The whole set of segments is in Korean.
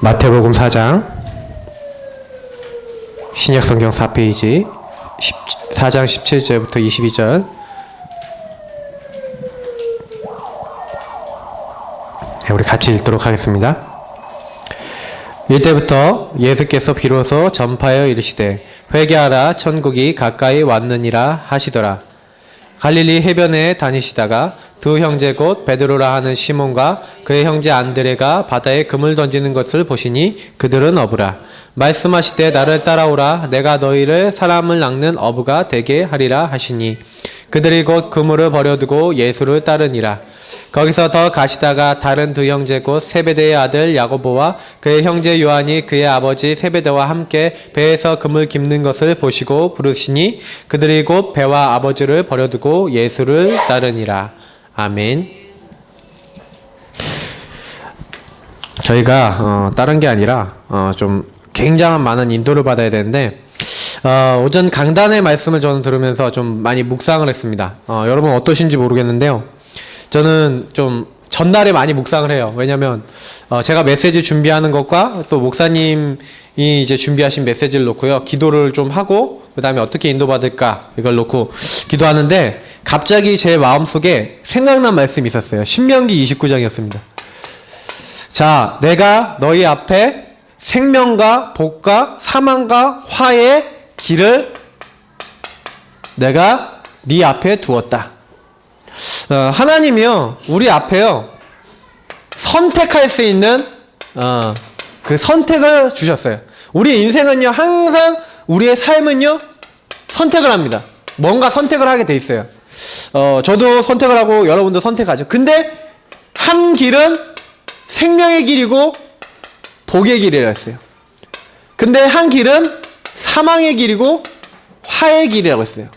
마태복음 4장 신약성경 4페이지 4장 17절부터 22절. 우리 같이 읽도록 하겠습니다. 이때부터 예수께서 비로소 전파하여 이르시되 회개하라 천국이 가까이 왔느니라 하시더라. 갈릴리 해변에 다니시다가 두 형제 곧 베드로라 하는 시몬과 그의 형제 안드레가 바다에 금을 던지는 것을 보시니 그들은 어부라. 말씀하시되 나를 따라오라. 내가 너희를 사람을 낚는 어부가 되게 하리라 하시니 그들이 곧 그물을 버려두고 예수를 따르니라. 거기서 더 가시다가 다른 두 형제 곧 세베대의 아들 야고보와 그의 형제 요한이 그의 아버지 세베대와 함께 배에서 금을 깁는 것을 보시고 부르시니 그들이 곧 배와 아버지를 버려두고 예수를 따르니라. 아멘. 저희가 다른 게 아니라 좀 굉장한 많은 인도를 받아야 되는데 오전 강단의 말씀을 저는 들으면서 좀 많이 묵상을 했습니다. 여러분 어떠신지 모르겠는데요. 저는 좀 전날에 많이 묵상을 해요. 왜냐면 제가 메시지 준비하는 것과 또 목사님이 이제 준비하신 메시지를 놓고요, 기도를 좀 하고 그 다음에 어떻게 인도받을까 이걸 놓고 기도하는데 갑자기 제 마음속에 생각난 말씀이 있었어요. 신명기 29장이었습니다. 자, 내가 너희 앞에 생명과 복과 사망과 화의 길을 내가 네 앞에 두었다. 하나님이요, 우리 앞에요, 선택할 수 있는, 그 선택을 주셨어요. 우리 인생은요, 항상 우리의 삶은요, 선택을 합니다. 뭔가 선택을 하게 돼 있어요. 저도 선택을 하고 여러분도 선택하죠. 근데 한 길은 생명의 길이고 복의 길이라 했어요. 근데 한 길은 사망의 길이고 화의 길이라고 했어요.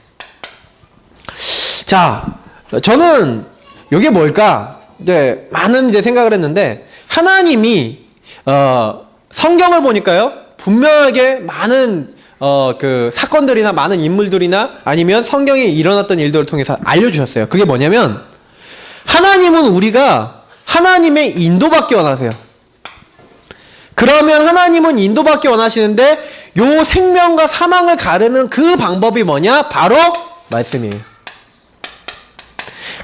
자, 저는 이게 뭘까? 이제 많은 생각을 했는데 하나님이 성경을 보니까요, 분명하게 많은 그 사건들이나 많은 인물들이나 아니면 성경에 일어났던 일들을 통해서 알려주셨어요. 그게 뭐냐면 하나님은 우리가 하나님의 인도받기 원하세요. 그러면 하나님은 인도받기 원하시는데 요 생명과 사망을 가르는 그 방법이 뭐냐? 바로 말씀이에요.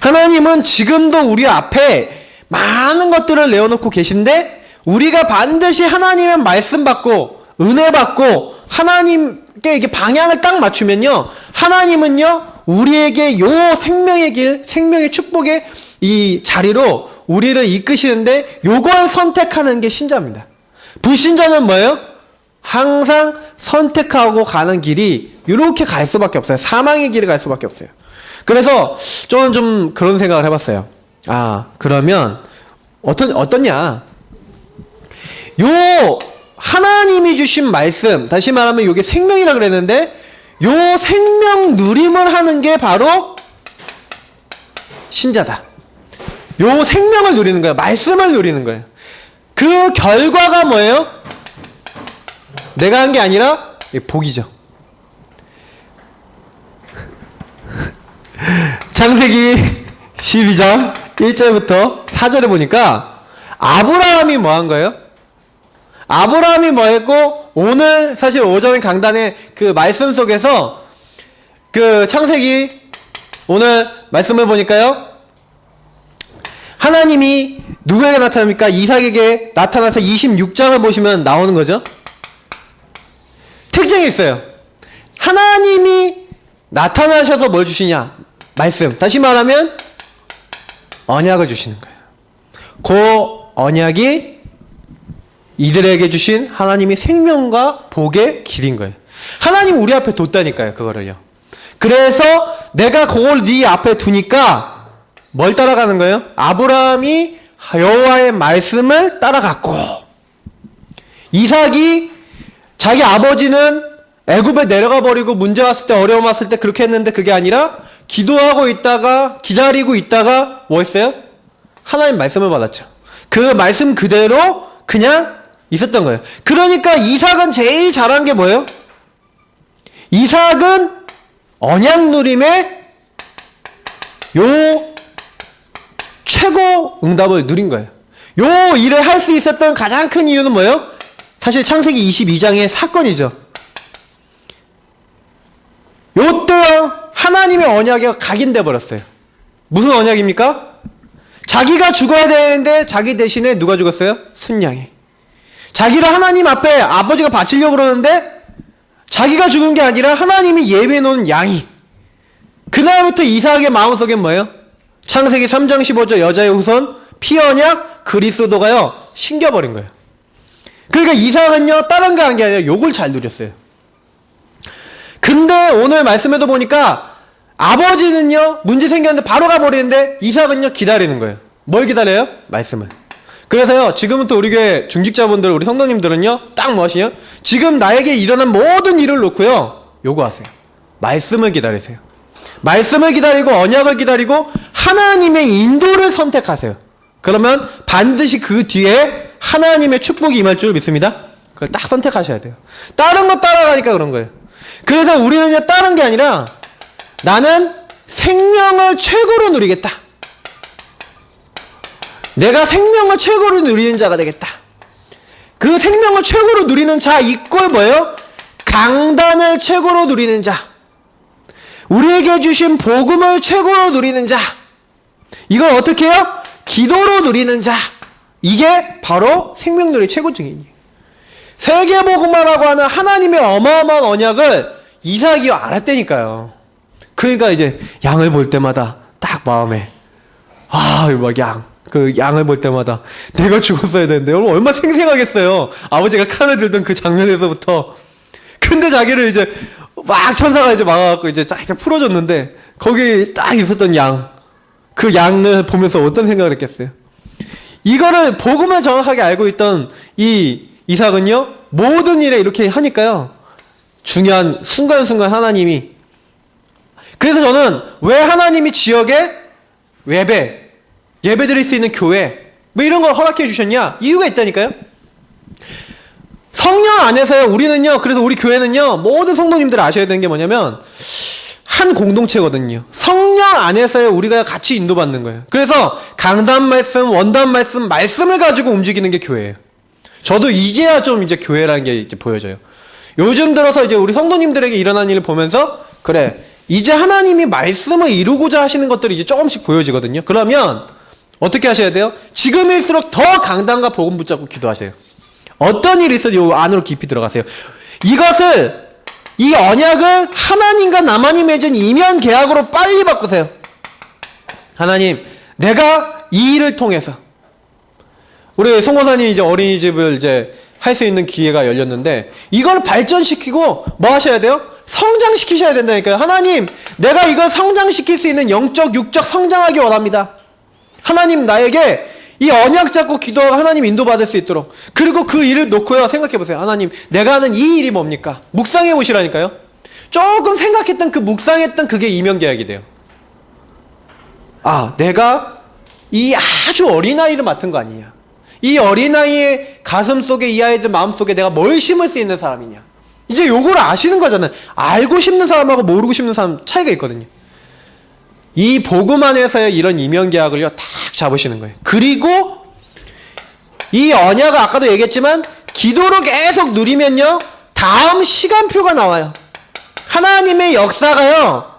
하나님은 지금도 우리 앞에 많은 것들을 내어놓고 계신데 우리가 반드시 하나님의 말씀 받고 은혜 받고 하나님께 이게 방향을 딱 맞추면요, 하나님은요 우리에게 요 생명의 길, 생명의 축복의 이 자리로 우리를 이끄시는데 요걸 선택하는 게 신자입니다. 불신자는 뭐예요? 항상 선택하고 가는 길이 이렇게 갈 수밖에 없어요. 사망의 길을 갈 수밖에 없어요. 그래서 저는 좀 그런 생각을 해봤어요. 그러면 어떠냐? 요 하나님이 주신 말씀, 다시 말하면 요게 생명이라 그랬는데 요 생명 누림을 하는 게 바로 신자다. 요 생명을 누리는 거예요. 말씀을 누리는 거예요. 그 결과가 뭐예요? 내가 한 게 아니라 복이죠. 창세기 12장 1절부터 4절에 보니까 아브라함이 뭐 한 거예요? 아브라함이 뭐 했고, 오늘 사실 오전 강단의 그 말씀 속에서 그 창세기 오늘 말씀을 보니까요, 하나님이 누구에게 나타납니까? 이삭에게 나타나서 26장을 보시면 나오는 거죠. 특징이 있어요. 하나님이 나타나셔서 뭘 주시냐? 말씀. 다시 말하면 언약을 주시는 거예요. 그 언약이 이들에게 주신 하나님의 생명과 복의 길인 거예요. 하나님 우리 앞에 뒀다니까요, 그거를요. 그래서 내가 그걸 네 앞에 두니까 뭘 따라가는 거예요? 아브라함이 여호와의 말씀을 따라갔고, 이삭이 자기 아버지는 애굽에 내려가 버리고 문제 왔을 때, 어려움 왔을 때 그렇게 했는데 그게 아니라 기도하고 있다가 기다리고 있다가 뭐 했어요? 하나님 말씀을 받았죠. 그 말씀 그대로 그냥 있었던 거예요. 그러니까 이삭은 제일 잘한 게 뭐예요? 이삭은 언약 누림의 요 최고 응답을 누린 거예요. 요 일을 할 수 있었던 가장 큰 이유는 뭐예요? 사실 창세기 22장의 사건이죠. 요때요 하나님의 언약이 각인돼 버렸어요. 무슨 언약입니까? 자기가 죽어야 되는데 자기 대신에 누가 죽었어요? 순양이. 자기를 하나님 앞에 아버지가 바치려고 그러는데 자기가 죽은 게 아니라 하나님이 예배해 놓은 양이. 그날부터 이삭의 마음속엔 뭐예요? 창세기 3장 15절 여자의 후손 피언약 그리스도가요 신겨버린 거예요. 그러니까 이삭은요 다른 거 한 게 아니라 욕을 잘 누렸어요. 근데 오늘 말씀에도 보니까 아버지는요 문제 생겼는데 바로 가버리는데 이삭은요 기다리는 거예요. 뭘 기다려요? 말씀을. 그래서요 지금부터 우리 교회 중직자분들 우리 성도님들은요 딱 뭐 하시냐? 지금 나에게 일어난 모든 일을 놓고요 요구하세요. 말씀을 기다리세요. 말씀을 기다리고 언약을 기다리고 하나님의 인도를 선택하세요. 그러면 반드시 그 뒤에 하나님의 축복이 임할 줄 믿습니다. 그걸 딱 선택하셔야 돼요. 다른 거 따라가니까 그런 거예요. 그래서 우리는요 다른 게 아니라 나는 생명을 최고로 누리겠다. 내가 생명을 최고로 누리는 자가 되겠다. 그 생명을 최고로 누리는 자 이꼴 뭐예요? 강단을 최고로 누리는 자. 우리에게 주신 복음을 최고로 누리는 자. 이걸 어떻게 해요? 기도로 누리는 자. 이게 바로 생명누리의 최고 증인이에요. 세계복음화라고 하는 하나님의 어마어마한 언약을 이삭이 알았다니까요. 그러니까 이제 양을 볼 때마다 딱 마음에 막 그 양을 볼 때마다 내가 죽었어야 되는데 여러분 얼마나 생생하겠어요. 아버지가 칼을 들던 그 장면에서부터. 근데 자기를 이제 막 천사가 이제 막아갖고 이제 딱 풀어줬는데 거기 딱 있었던 그 양을 보면서 어떤 생각을 했겠어요. 이거를 복음을 정확하게 알고 있던 이 이삭은요 모든 일에 이렇게 하니까요 중요한 순간순간 하나님이. 그래서 저는 왜 하나님이 지역에 예배 드릴 수 있는 교회 뭐 이런 걸 허락해 주셨냐? 이유가 있다니까요. 성령 안에서요 우리는요 그래서 우리 교회는요 모든 성도님들 아셔야 되는 게 뭐냐면 한 공동체거든요. 성령 안에서요 우리가 같이 인도받는 거예요. 그래서 강단 말씀, 원단 말씀을 가지고 움직이는 게 교회예요. 저도 이제야 좀 이제 교회라는 게 이제 보여져요. 요즘 들어서 이제 우리 성도님들에게 일어난 일을 보면서 그래 이제 하나님이 말씀을 이루고자 하시는 것들이 이제 조금씩 보여지거든요. 그러면 어떻게 하셔야 돼요? 지금일수록 더 강단과 복음 붙잡고 기도하세요. 어떤 일이 있어도 요 안으로 깊이 들어가세요. 이 언약을 하나님과 나만이 맺은 이면 계약으로 빨리 바꾸세요. 하나님, 내가 이 일을 통해서 우리 송고사님 이제 어린이집을 이제 할 수 있는 기회가 열렸는데 이걸 발전시키고 뭐 하셔야 돼요? 성장시키셔야 된다니까요. 하나님, 내가 이걸 성장시킬 수 있는 영적, 육적 성장하기 원합니다. 하나님 나에게 이 언약 잡고 기도하고 하나님 인도받을 수 있도록. 그리고 그 일을 놓고요 생각해보세요. 하나님 내가 하는 이 일이 뭡니까? 묵상해 보시라니까요. 조금 생각했던 그 묵상했던 그게 이면계약이 돼요. 내가 이 아주 어린아이를 맡은 거 아니냐. 이 어린아이의 가슴 속에 이 아이들 마음 속에 내가 뭘 심을 수 있는 사람이냐. 이제 요걸 아시는 거잖아요. 알고 싶는 사람하고 모르고 싶는 사람 차이가 있거든요. 이 복음 안에서의 이런 이면계약을요 딱 잡으시는 거예요. 그리고 이 언약을 아까도 얘기했지만 기도로 계속 누리면요 다음 시간표가 나와요. 하나님의 역사가요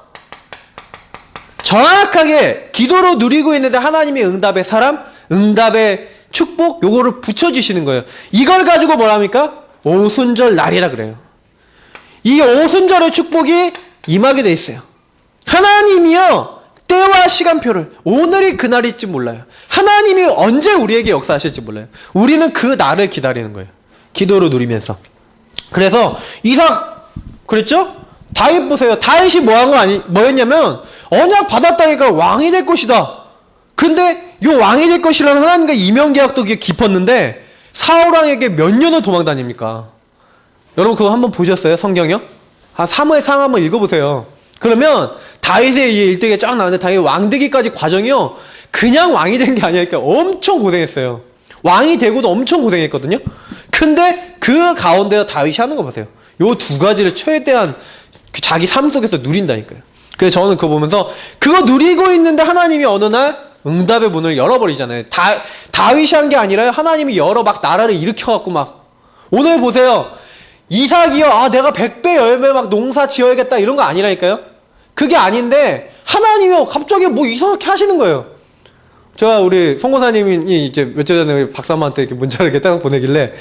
정확하게 기도로 누리고 있는데 하나님의 응답의 사람, 응답의 축복 요거를 붙여주시는 거예요. 이걸 가지고 뭐랍니까? 오순절 날이라 그래요. 이 오순절의 축복이 임하게 돼 있어요. 하나님이요 때와 시간표를 오늘이 그날일지 몰라요. 하나님이 언제 우리에게 역사하실지 몰라요. 우리는 그 날을 기다리는 거예요. 기도로 누리면서. 그래서 이삭 그랬죠? 다윗 보세요. 다윗이 뭐였냐면 언약 받았다니까 왕이 될 것이다. 근데 이 왕이 될 것이라는 하나님과 이면계약도 깊었는데 사울 왕에게 몇 년을 도망 다닙니까? 여러분 그거 한번 보셨어요? 성경이요? 한 사무엘 상 한번 읽어보세요. 그러면 다윗의 일대기가 쫙 나오는데 다윗 왕되기까지 과정이요 그냥 왕이 된 게 아니니까 엄청 고생했어요. 왕이 되고도 엄청 고생했거든요. 근데 그 가운데서 다윗이 하는 거 보세요. 요 두 가지를 최대한 자기 삶 속에서 누린다니까요. 그래서 저는 그거 보면서 그거 누리고 있는데 하나님이 어느 날 응답의 문을 열어버리잖아요. 다윗이 한 게 아니라요 하나님이 열어 막 나라를 일으켜갖고 막 오늘 보세요. 이삭이요. 아, 내가 100배 열매 막 농사 지어야겠다. 이런 거 아니라니까요. 그게 아닌데, 하나님이요. 갑자기 뭐 이상하게 하시는 거예요. 제가 우리 송고사님이 이제 며칠 전에 우리 박사님한테 이렇게 문자를 이렇게 딱 보내길래,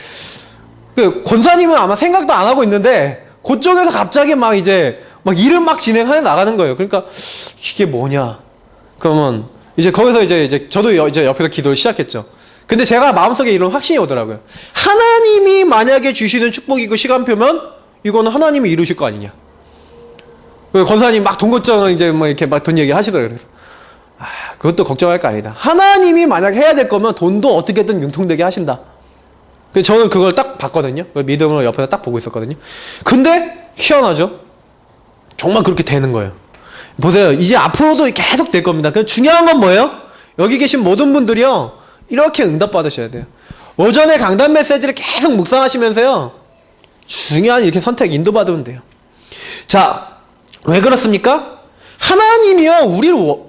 그 권사님은 아마 생각도 안 하고 있는데, 그쪽에서 갑자기 막 이제, 막 일을 막 진행해 나가는 거예요. 그러니까, 이게 뭐냐. 그러면, 이제 거기서 이제 저도 이제 옆에서 기도를 시작했죠. 근데 제가 마음속에 이런 확신이 오더라고요. 하나님이 만약에 주시는 축복이고 시간표면 이거는 하나님이 이루실 거 아니냐. 권사님 막 돈 걱정을 이제 뭐 이렇게 막 돈 얘기 하시더라고요. 그래서 그것도 걱정할 거 아니다. 하나님이 만약 해야 될 거면 돈도 어떻게든 융통되게 하신다. 그래서 저는 그걸 딱 봤거든요. 믿음으로 옆에서 딱 보고 있었거든요. 근데 희한하죠. 정말 그렇게 되는 거예요. 보세요. 이제 앞으로도 계속 될 겁니다. 그 중요한 건 뭐예요? 여기 계신 모든 분들이요. 이렇게 응답받으셔야 돼요. 오전에 강단 메시지를 계속 묵상하시면서요. 중요한 이렇게 선택 인도받으면 돼요. 자, 왜 그렇습니까? 하나님이요.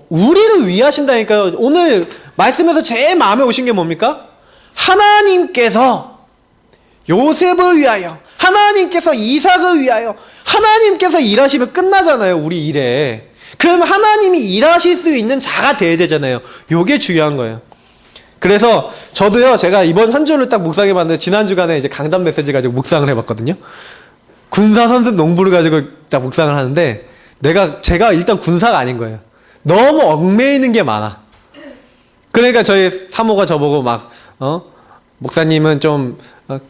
우리를 위하신다니까요. 오늘 말씀에서 제일 마음에 오신 게 뭡니까? 하나님께서 요셉을 위하여, 하나님께서 이삭을 위하여, 하나님께서 일하시면 끝나잖아요. 우리 일에. 그럼 하나님이 일하실 수 있는 자가 돼야 되잖아요. 요게 중요한 거예요. 그래서 저도요, 제가 이번 한 주를 딱 묵상해 봤는데, 지난 주간에 이제 강단 메시지 가지고 묵상을 해봤거든요. 군사 선수 농부를 가지고 딱 묵상을 하는데, 제가 일단 군사가 아닌 거예요. 너무 얽매이는 게 많아. 그러니까 저희 사모가 저보고 막, 목사님은 좀,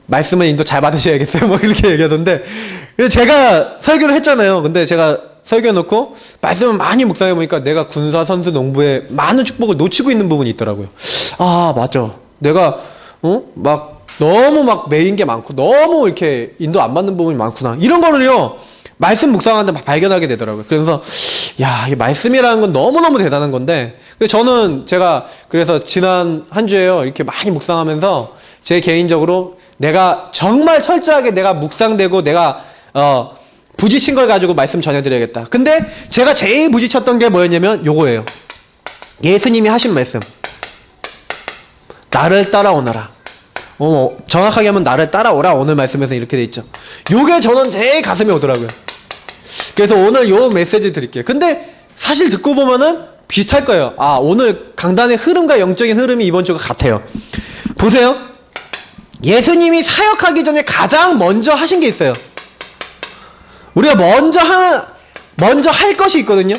말씀을 인도 잘 받으셔야겠어요. 뭐 이렇게 얘기하던데, 제가 설교를 했잖아요. 근데 제가 설교해놓고 말씀을 많이 묵상해보니까 내가 군사 선수 농부의 많은 축복을 놓치고 있는 부분이 있더라고요. 아, 맞아. 내가 막 너무 막 메인 게 많고 너무 이렇게 인도 안 받는 부분이 많구나. 이런 거를요, 말씀 묵상하는데 막 발견하게 되더라고요. 그래서 야, 이 말씀이라는 건 너무너무 대단한 건데, 저는 제가 그래서 지난 한 주에요, 이렇게 많이 묵상하면서 제 개인적으로 내가 정말 철저하게 내가 묵상되고 내가 부딪힌 걸 가지고 말씀 전해드려야겠다. 근데 제가 제일 부딪혔던 게 뭐였냐면 요거예요. 예수님이 하신 말씀. 나를 따라오너라. 정확하게 하면 나를 따라오라. 오늘 말씀에서 이렇게 돼 있죠. 요게 저는 제일 가슴에 오더라고요. 그래서 오늘 요 메시지 드릴게요. 근데 사실 듣고 보면은 비슷할 거예요. 아, 오늘 강단의 흐름과 영적인 흐름이 이번 주가 같아요. 보세요. 예수님이 사역하기 전에 가장 먼저 하신 게 있어요. 우리가 먼저 할 것이 있거든요.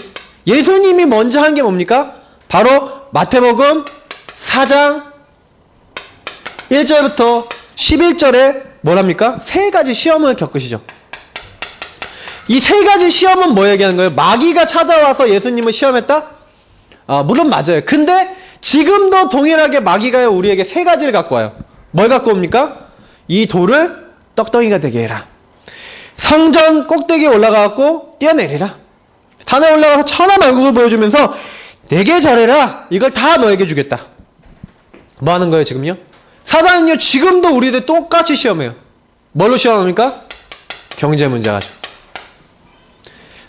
예수님이 먼저 한 게 뭡니까? 바로 마태복음 4장 1절부터 11절에 뭐랍니까? 세 가지 시험을 겪으시죠. 이 세 가지 시험은 뭐 얘기하는 거예요? 마귀가 찾아와서 예수님을 시험했다? 물론 맞아요. 근데 지금도 동일하게 마귀가 우리에게 세 가지를 갖고 와요. 뭘 갖고 옵니까? 이 돌을 떡덩이가 되게 해라. 성전 꼭대기에 올라가갖고 뛰어내리라. 산에 올라가서 천하만국을 보여주면서 내게 잘해라. 이걸 다 너에게 주겠다. 뭐 하는 거예요 지금요? 사단은요 지금도 우리들 똑같이 시험해요. 뭘로 시험합니까? 경제 문제 가지고.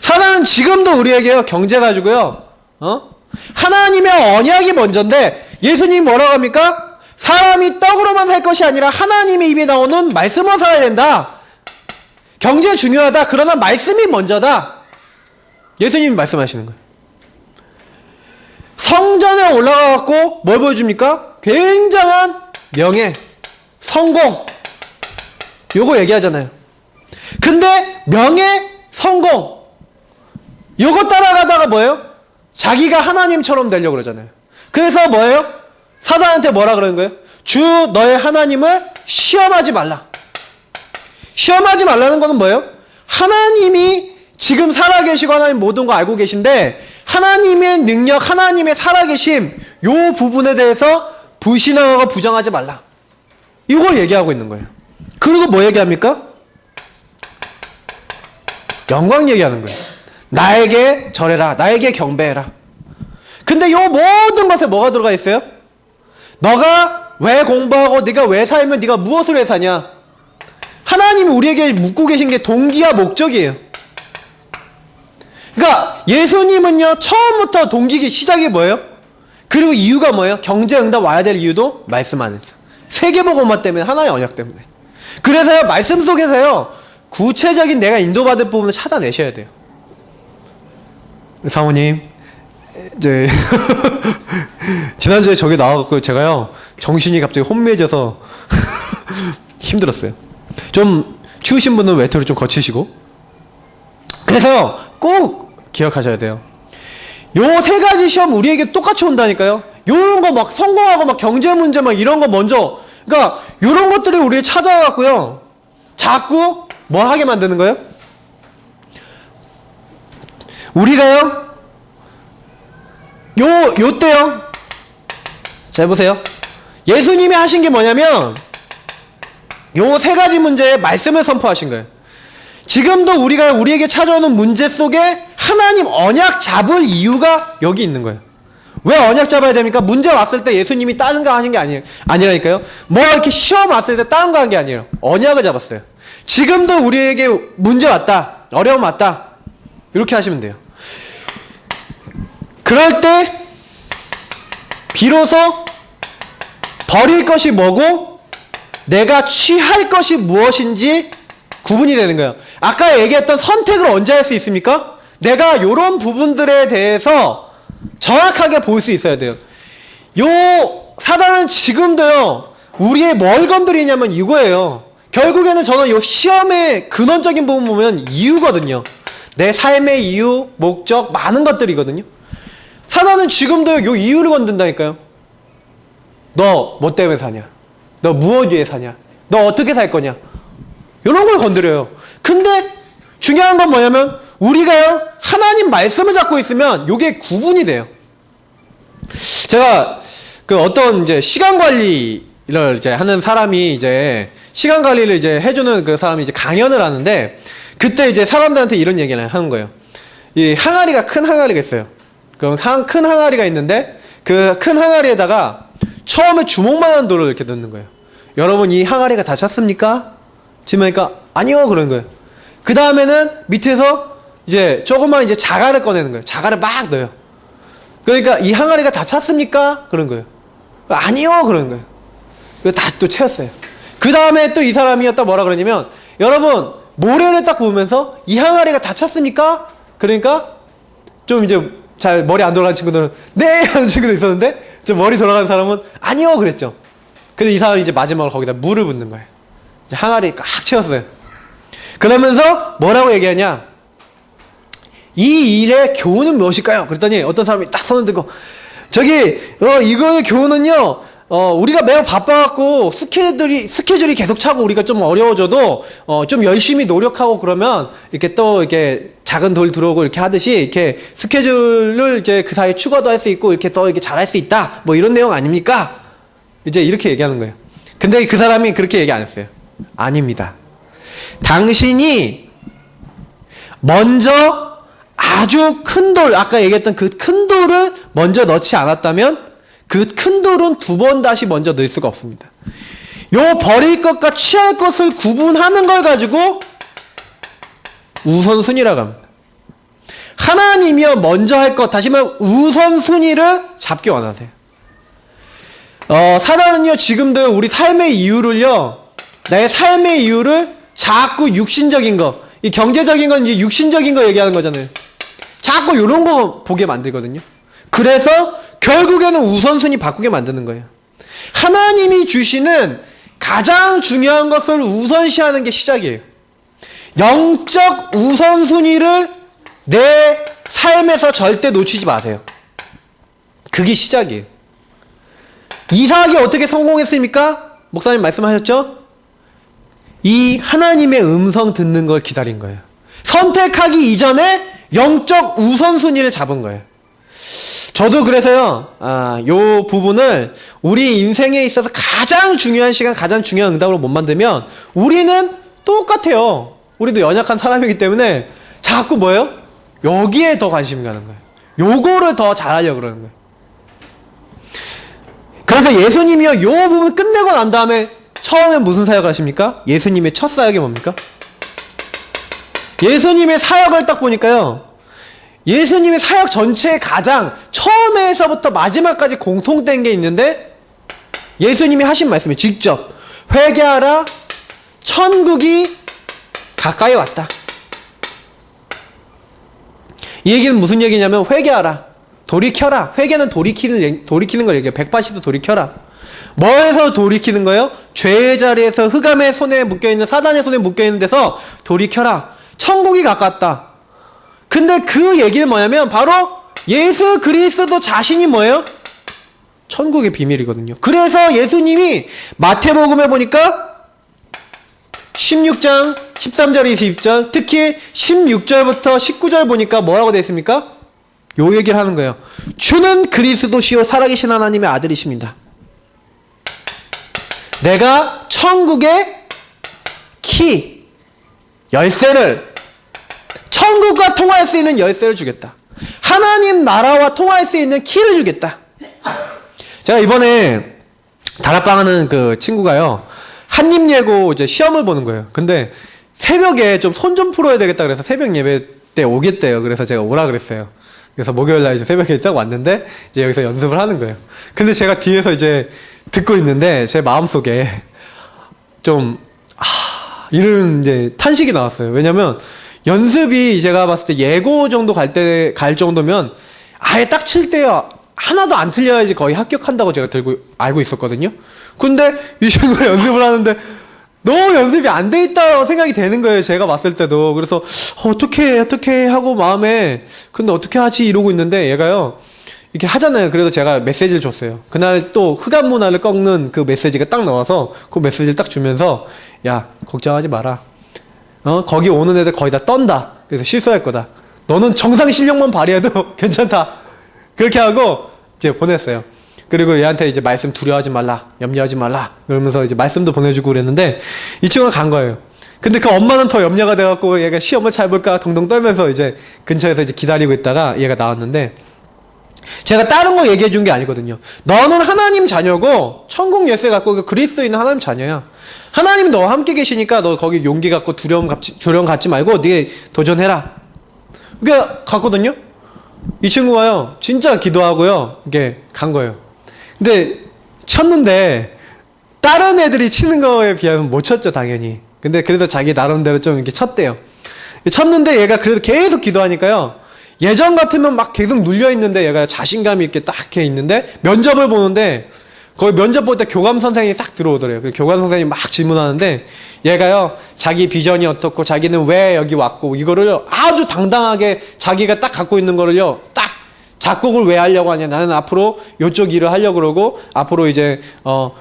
사단은 지금도 우리에게요 경제 가지고요 하나님의 언약이 먼저인데, 예수님이 뭐라고 합니까? 사람이 떡으로만 살 것이 아니라 하나님의 입에 나오는 말씀으로 살아야 된다. 경제 중요하다. 그러나 말씀이 먼저다. 예수님이 말씀하시는 거예요. 성전에 올라가갖고 뭘 보여줍니까? 굉장한 명예, 성공, 요거 얘기하잖아요. 근데 명예, 성공, 요거 따라가다가 뭐예요? 자기가 하나님처럼 되려고 그러잖아요. 그래서 뭐예요? 사단한테 뭐라 그러는 거예요? 주 너의 하나님을 시험하지 말라. 시험하지 말라는 거는 뭐예요? 하나님이 지금 살아계시고 하나님 모든 거 알고 계신데, 하나님의 능력, 하나님의 살아계심, 요 부분에 대해서 불신앙하고 부정하지 말라. 이걸 얘기하고 있는 거예요. 그리고 뭐 얘기합니까? 영광 얘기하는 거예요. 나에게 절해라. 나에게 경배해라. 근데 요 모든 것에 뭐가 들어가 있어요? 너가 왜 공부하고 네가 왜 살면 네가 무엇을 왜 사냐? 하나님이 우리에게 묻고 계신 게 동기와 목적이에요. 그러니까 예수님은요 처음부터 동기 시작이 뭐예요? 그리고 이유가 뭐예요? 경제응답 와야 될 이유도 말씀 안에서 세계복음화 때문에, 하나의 언약 때문에. 그래서요, 말씀 속에서요, 구체적인 내가 인도받을 부분을 찾아내셔야 돼요. 사모님, 이제, 지난주에 저기 나와갖고 제가요, 정신이 갑자기 혼미해져서 힘들었어요. 좀 추우신 분은 외투를 좀 거치시고. 그래서 꼭 기억하셔야 돼요. 요 세 가지 시험 우리에게 똑같이 온다니까요. 요런 거 막 성공하고 막 경제 문제 막 이런 거 먼저, 그러니까 요런 것들이 우리를 찾아와갖고요, 자꾸 뭘 하게 만드는 거예요? 우리가요, 요때요. 잘 보세요. 예수님이 하신 게 뭐냐면, 요 세 가지 문제에 말씀을 선포하신 거예요. 지금도 우리에게 찾아오는 문제 속에 하나님 언약 잡을 이유가 여기 있는 거예요. 왜 언약 잡아야 됩니까? 문제 왔을 때 예수님이 다른 거 하신 게 아니라니까요. 뭐 이렇게 시험 왔을 때 다른 거 한 게 아니에요. 언약을 잡았어요. 지금도 우리에게 문제 왔다, 어려움 왔다, 이렇게 하시면 돼요. 그럴 때 비로소 버릴 것이 뭐고 내가 취할 것이 무엇인지 구분이 되는 거예요. 아까 얘기했던 선택을 언제 할 수 있습니까? 내가 이런 부분들에 대해서 정확하게 볼 수 있어야 돼요. 요 사단은 지금도요, 우리의 뭘 건드리냐면 이거예요. 결국에는 저는 요 시험의 근원적인 부분 보면 이유거든요. 내 삶의 이유, 목적, 많은 것들이거든요. 사단은 지금도 요 이유를 건든다니까요. 너 뭐 때문에 사냐? 너 무엇 위해 사냐? 너 어떻게 살 거냐? 이런 걸 건드려요. 근데 중요한 건 뭐냐면 우리가요, 하나님 말씀을 잡고 있으면 요게 구분이 돼요. 제가 그 어떤 이제 시간 관리를 이제 하는 사람이 이제 시간 관리를 이제 해주는 그 사람이 이제 강연을 하는데, 그때 이제 사람들한테 이런 얘기를 하는 거예요. 이 항아리가, 큰 항아리가 있어요. 그 큰 항아리가 있는데 그 큰 항아리에다가 처음에 주먹만한 돌을 이렇게 넣는 거예요. 여러분, 이 항아리가 다 찼습니까? 지면니까 아니요, 그런 거예요. 그 다음에는 밑에서 이제 조금만 이제 자갈을 꺼내는 거예요. 자갈을 막 넣어요. 그러니까 이 항아리가 다 찼습니까? 그런 거예요. 아니요, 그런 거예요. 다 또 채웠어요. 그 다음에 또 이 사람이 딱 뭐라 그러냐면, 여러분 모래를 딱 보면서 이 항아리가 다 찼습니까? 그러니까 좀 이제 잘 머리 안 돌아가는 친구들은 네! 하는 친구도 있었는데, 좀 머리 돌아가는 사람은 아니요, 그랬죠. 근데 이 사람이 이제 마지막으로 거기다 물을 붓는 거예요. 이제 항아리 꽉 채웠어요. 그러면서 뭐라고 얘기하냐, 이 일의 교훈은 무엇일까요? 그랬더니 어떤 사람이 딱 손을 들고, 저기 이거의 교훈은요, 우리가 매우 바빠갖고 스케줄이 계속 차고 우리가 좀 어려워져도 좀 열심히 노력하고 그러면 이렇게 또 이렇게 작은 돌 들어오고 이렇게 하듯이 이렇게 스케줄을 이제 그 사이에 추가도 할 수 있고 이렇게 또 이렇게 잘할 수 있다, 뭐 이런 내용 아닙니까? 이제 이렇게 얘기하는 거예요. 근데 그 사람이 그렇게 얘기 안 했어요. 아닙니다. 당신이 먼저 아주 큰 돌, 아까 얘기했던 그 큰 돌을 먼저 넣지 않았다면 그 큰 돌은 두 번 다시 먼저 넣을 수가 없습니다. 요 버릴 것과 취할 것을 구분하는 걸 가지고 우선순위라고 합니다. 하나님이요, 먼저 할 것, 다시 말하면 우선순위를 잡기 원하세요. 사단은요, 지금도 우리 삶의 이유를요, 나의 삶의 이유를 자꾸 육신적인 거, 이 경제적인 건 이제 육신적인 거 얘기하는 거잖아요. 자꾸 이런 거 보게 만들거든요. 그래서 결국에는 우선순위 바꾸게 만드는 거예요. 하나님이 주시는 가장 중요한 것을 우선시하는 게 시작이에요. 영적 우선순위를 내 삶에서 절대 놓치지 마세요. 그게 시작이에요. 이삭이 어떻게 성공했습니까? 목사님 말씀하셨죠? 이 하나님의 음성 듣는 걸 기다린 거예요. 선택하기 이전에 영적 우선순위를 잡은 거예요. 저도 그래서요, 요 부분을 우리 인생에 있어서 가장 중요한 시간, 가장 중요한 응답으로 못 만들면 우리는 똑같아요. 우리도 연약한 사람이기 때문에 자꾸 뭐예요? 여기에 더 관심이 가는 거예요. 요거를 더 잘하려고 그러는 거예요. 그래서 예수님이요, 요 부분 끝내고 난 다음에 처음에 무슨 사역을 하십니까? 예수님의 첫 사역이 뭡니까? 예수님의 사역을 딱 보니까요, 예수님의 사역 전체에 가장 처음에서부터 마지막까지 공통된 게 있는데, 예수님이 하신 말씀이 직접 회개하라, 천국이 가까이 왔다. 이 얘기는 무슨 얘기냐면 회개하라. 돌이켜라. 회개는 돌이키는 걸 얘기해요. 180도 돌이켜라. 뭐에서 돌이키는 거예요? 죄의 자리에서 흑암의 손에 묶여있는 사단의 손에 묶여있는 데서 돌이켜라. 천국이 가깝다. 근데 그 얘기는 뭐냐면 바로 예수 그리스도 자신이 뭐예요? 천국의 비밀이거든요. 그래서 예수님이 마태복음에 보니까 16장 13절 20절 특히 16절부터 19절 보니까 뭐라고 되어 있습니까? 요 얘기를 하는 거예요. 주는 그리스도시요 살아계신 하나님의 아들이십니다. 내가 천국의 키, 열쇠를, 천국과 통화할 수 있는 열쇠를 주겠다. 하나님 나라와 통화할 수 있는 키를 주겠다. 제가 이번에 다락방 하는 그 친구가요, 한림예고 이제 시험을 보는 거예요. 근데 새벽에 좀 손 좀 풀어야 되겠다 그래서 새벽 예배 때 오겠대요. 그래서 제가 오라 그랬어요. 그래서 목요일날 이제 새벽에 딱 왔는데 이제 여기서 연습을 하는 거예요. 근데 제가 뒤에서 이제 듣고 있는데 제 마음속에 좀 이런 이제 탄식이 나왔어요. 왜냐면 연습이 제가 봤을 때 예고 정도 갈 정도면 아예 딱 칠 때 하나도 안 틀려야지 거의 합격한다고 제가 알고 있었거든요. 근데 이 친구가 연습을 하는데 너무 연습이 안 돼 있다고 생각이 되는 거예요. 제가 봤을 때도. 그래서 어떻게 하고 마음에 근데 어떻게 하지 이러고 있는데 얘가요 이렇게 하잖아요. 그래서 제가 메시지를 줬어요. 그날 또 흑암 문화를 꺾는 그 메시지가 딱 나와서 그 메시지를 딱 주면서 야 걱정하지 마라. 거기 오는 애들 거의 다 떤다. 그래서 실수할 거다. 너는 정상 실력만 발휘해도 괜찮다. 그렇게 하고 이제 보냈어요. 그리고 얘한테 이제 말씀 두려워하지 말라, 염려하지 말라 이러면서 이제 말씀도 보내주고 그랬는데 이 친구가 간 거예요. 근데 그 엄마는 더 염려가 돼갖고 얘가 시험을 잘 볼까 동동 떨면서 이제 근처에서 이제 기다리고 있다가 얘가 나왔는데 제가 다른 거 얘기해 준 게 아니거든요. 너는 하나님 자녀고 천국 열쇠 갖고 그리스도인은 하나님 자녀야. 하나님이 너와 함께 계시니까 너 거기 용기 갖고 두려움 갖지 말고 네가 도전해라. 그게 갔거든요. 이 친구가요 진짜 기도하고요 이게 간 거예요. 근데 쳤는데 다른 애들이 치는 거에 비하면 못 쳤죠 당연히. 근데 그래도 자기 나름대로 좀 이렇게 쳤대요. 쳤는데 얘가 그래도 계속 기도하니까요 예전 같으면 막 계속 눌려있는데 얘가 자신감이 이렇게 딱 이렇게 있는데 면접을 보는데 거기 면접 볼 때 교감 선생님이 싹 들어오더래요. 교감 선생님이 막 질문하는데 얘가요 자기 비전이 어떻고 자기는 왜 여기 왔고 이거를 아주 당당하게 자기가 딱 갖고 있는 거를요 딱 작곡을 왜 하려고 하냐. 나는 앞으로 이쪽 일을 하려고 그러고 앞으로 이제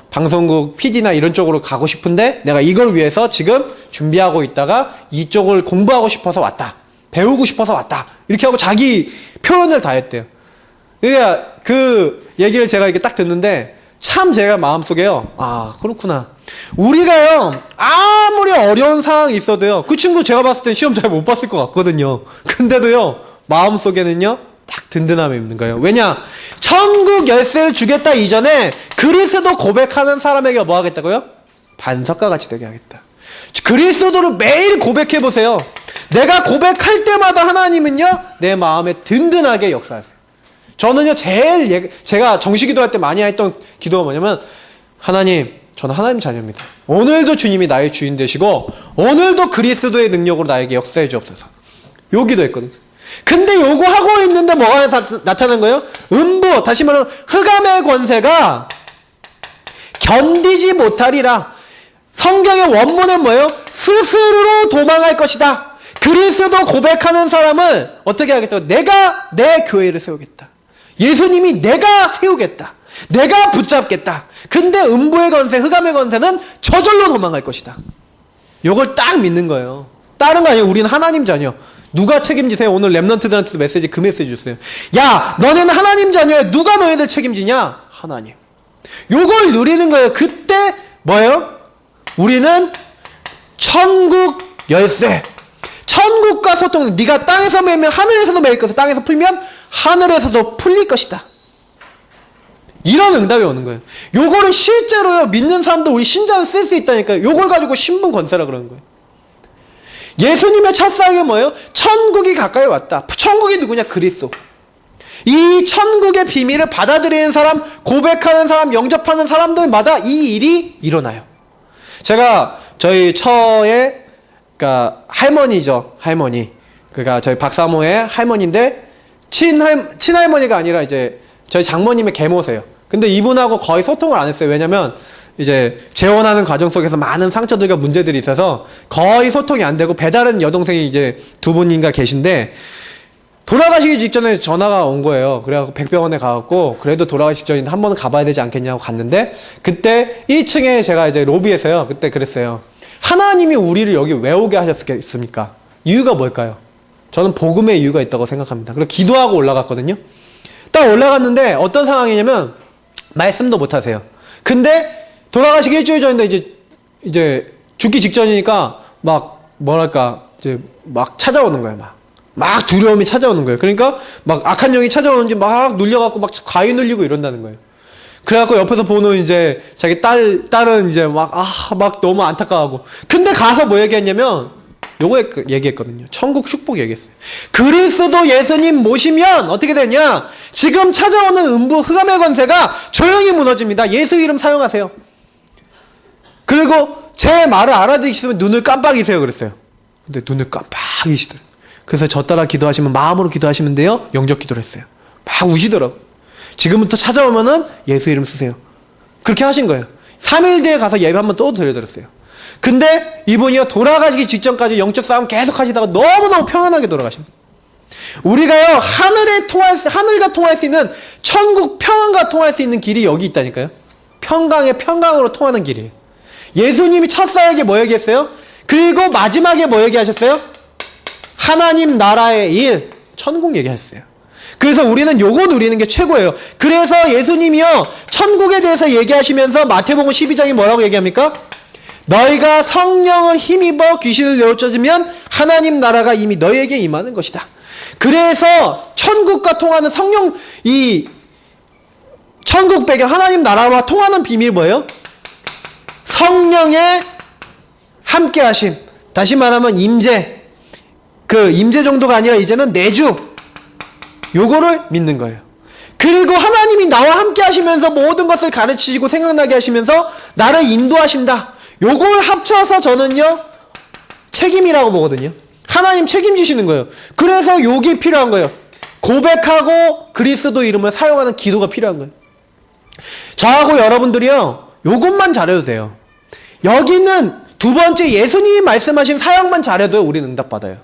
방송국 PD나 이런 쪽으로 가고 싶은데 내가 이걸 위해서 지금 준비하고 있다가 이쪽을 공부하고 싶어서 왔다. 배우고 싶어서 왔다. 이렇게 하고 자기 표현을 다 했대요. 그러니까 그 얘기를 제가 이렇게 딱 듣는데 참 제가 마음속에요. 아 그렇구나. 우리가요 아무리 어려운 상황이 있어도요 그 친구 제가 봤을 땐 시험 잘 못 봤을 것 같거든요. 근데도요 마음속에는요 딱 든든함이 있는 거예요. 왜냐? 천국 열쇠를 주겠다 이전에 그리스도 고백하는 사람에게 뭐 하겠다고요? 반석과 같이 되게 하겠다. 그리스도를 매일 고백해 보세요. 내가 고백할 때마다 하나님은요 내 마음에 든든하게 역사하세요. 저는요 제가 정시기도할 때 많이 했던 기도가 뭐냐면 하나님 저는 하나님 자녀입니다. 오늘도 주님이 나의 주인 되시고 오늘도 그리스도의 능력으로 나에게 역사해 주옵소서. 요 기도했거든요. 근데 요거 하고 있는데 뭐가 나타난 거예요? 음부, 다시 말하면 흑암의 권세가 견디지 못하리라. 성경의 원문은 뭐예요? 스스로 도망할 것이다. 그리스도 고백하는 사람을 어떻게 하겠다? 내가 내 교회를 세우겠다. 예수님이 내가 세우겠다. 내가 붙잡겠다. 근데 음부의 권세, 흑암의 권세는 저절로 도망갈 것이다. 요걸 딱 믿는 거예요. 다른 거 아니에요. 우리는 하나님 자녀. 누가 책임지세요? 오늘 랩런트들한테도 메시지 그 메시지 줬어요. 야 너네는 하나님 자녀야. 누가 너희들 책임지냐? 하나님. 요걸 누리는 거예요. 그때 뭐예요? 우리는 천국 열쇠. 천국과 소통. 네가 땅에서 매면 하늘에서도 매일 것이다. 땅에서 풀면 하늘에서도 풀릴 것이다. 이런 응답이 오는 거예요. 요거를 실제로요 믿는 사람도 우리 신자는 쓸 수 있다니까요. 요걸 가지고 신분 권세라 그러는 거예요. 예수님의 첫사역이 뭐예요? 천국이 가까이 왔다. 천국이 누구냐? 그리스도. 이 천국의 비밀을 받아들이는 사람, 고백하는 사람, 영접하는 사람들마다 이 일이 일어나요. 제가 저희 처의 그러니까 할머니죠. 할머니. 그러니까 저희 박사모의 할머니인데 친할머니가 아니라 이제 저희 장모님의 계모세요. 근데 이분하고 거의 소통을 안 했어요. 왜냐면 이제 재혼하는 과정 속에서 많은 상처들과 문제들이 있어서 거의 소통이 안 되고 배다른 여동생이 이제 두 분인가 계신데 돌아가시기 직전에 전화가 온 거예요. 그래갖고 백병원에 가갖고 그래도 돌아가시기 전에 한 번은 가봐야 되지 않겠냐고 갔는데 그때 1층에 제가 이제 로비에서요. 그때 그랬어요. 하나님이 우리를 여기 왜 오게 하셨겠습니까? 이유가 뭘까요? 저는 복음의 이유가 있다고 생각합니다. 그리고 기도하고 올라갔거든요. 딱 올라갔는데 어떤 상황이냐면 말씀도 못 하세요. 근데 돌아가시기 일주일 전인데 이제 죽기 직전이니까 막 뭐랄까 이제 막 찾아오는 거예요. 막 두려움이 찾아오는 거예요. 그러니까 막 악한 영이 찾아오는지 막 눌려갖고 막 가위 눌리고 이런다는 거예요. 그래갖고 옆에서 보는 이제 자기 딸은 이제 막 너무 안타까워하고. 근데 가서 뭐 얘기했냐면 요거 얘기했거든요. 천국 축복 얘기했어요. 그리스도 예수님 모시면 어떻게 되냐? 지금 찾아오는 음부 흑암의 권세가 조용히 무너집니다. 예수 이름 사용하세요. 그리고 제 말을 알아듣으시면 눈을 깜빡이세요 그랬어요. 근데 눈을 깜빡이시더라고요. 그래서 저 따라 기도하시면 마음으로 기도하시면 돼요. 영적 기도를 했어요. 막 우시더라고요. 지금부터 찾아오면은 예수 이름 쓰세요. 그렇게 하신 거예요. 3일 뒤에 가서 예배 한번 또 드려드렸어요. 근데 이분이요 돌아가시기 직전까지 영적 싸움 계속 하시다가 너무너무 평안하게 돌아가십니다. 우리가요 하늘과 통할 수 있는 천국 평안과 통할 수 있는 길이 여기 있다니까요. 평강의 평강으로 통하는 길이에요. 예수님이 첫사에게 뭐 얘기했어요? 그리고 마지막에 뭐 얘기하셨어요? 하나님 나라의 일, 천국 얘기하셨어요. 그래서 우리는 요거 누리는 게 최고예요. 그래서 예수님이요 천국에 대해서 얘기하시면서 마태복음 12장이 뭐라고 얘기합니까? 너희가 성령을 힘입어 귀신을 내쫓으면 하나님 나라가 이미 너희에게 임하는 것이다. 그래서 천국과 통하는 성령 이 천국 배경 하나님 나라와 통하는 비밀 뭐예요? 성령의 함께하심. 다시 말하면 임재. 그 임재 정도가 아니라 이제는 내주. 요거를 믿는 거예요. 그리고 하나님이 나와 함께 하시면서 모든 것을 가르치시고 생각나게 하시면서 나를 인도하신다. 요걸 합쳐서 저는요 책임이라고 보거든요. 하나님 책임지시는 거예요. 그래서 요게 필요한 거예요. 고백하고 그리스도 이름을 사용하는 기도가 필요한 거예요. 저하고 여러분들이요 요것만 잘해도 돼요. 여기는 두 번째 예수님이 말씀하신 사역만 잘해도 우리는 응답받아요.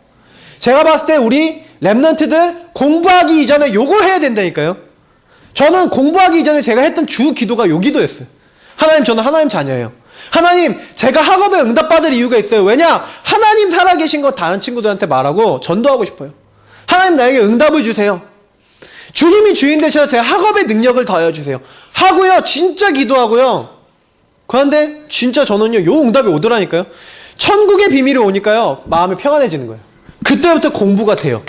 제가 봤을 때 우리 랩런트들 공부하기 이전에 요걸 해야 된다니까요. 저는 공부하기 이전에 제가 했던 주 기도가 요 기도였어요. 하나님 저는 하나님 자녀예요. 하나님 제가 학업에 응답받을 이유가 있어요. 왜냐? 하나님 살아계신 거 다른 친구들한테 말하고 전도하고 싶어요. 하나님 나에게 응답을 주세요. 주님이 주인 되셔서 제가 학업의 능력을 더해주세요. 하고요 진짜 기도하고요. 그런데 진짜 저는요 요 응답이 오더라니까요. 천국의 비밀이 오니까요 마음이 평안해지는 거예요. 그때부터 공부가 돼요.